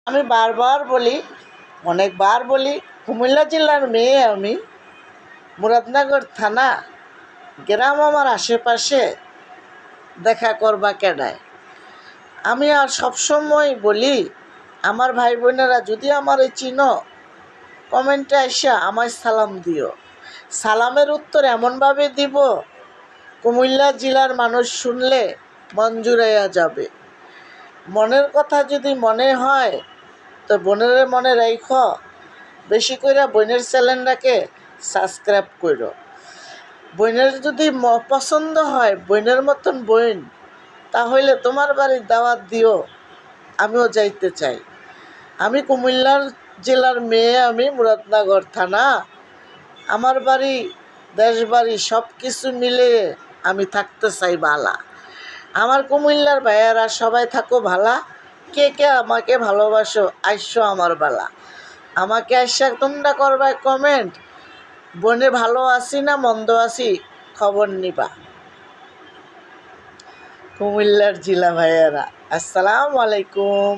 আমি বারবার বলি, অনেকবার বলি, কুমিল্লা জেলার মেয়ে আমি। মুরাদনগর থানা, গ্রাম আমার আশেপাশে, দেখা করবা কেডায়। আমি আর সবসময় বলি, আমার ভাই বোনেরা যদি আমার এই চিনো, কমেন্টে আইসা আমায় সালাম দিও। সালামের উত্তর এমনভাবে দিব, কুমিল্লা জেলার মানুষ শুনলে মন জুড়াইয়া যাবে। মনের কথা যদি মনে হয় তো বোনের মনে রাইখ, বেশি করে বোনের চ্যানেলটাকে সাবস্ক্রাইব করো। বোনের যদি পছন্দ হয় বোনের মতন বোন, তাহলে তোমার বাড়ির দাওয়াত দিও, আমিও যাইতে চাই। আমি কুমিল্লার জেলার মেয়ে, আমি মুরাদনগর থানা। আমার বাড়ি, দেশ বাড়ি সব কিছু মিলে আমি থাকতে চাই ভালা। আমার কুমিল্লার ভাইয়ারা সবাই থাকো ভালা। কে কে আমাকে ভালোবাসো, আইসো আমার বালা। আমাকে আইসা তোমরা করবা কমেন্ট, বনে ভালো আছি না মন্দ আছি খবর নিবা। কুমিল্লার জেলা ভাইয়ারা, আসসালামু আলাইকুম।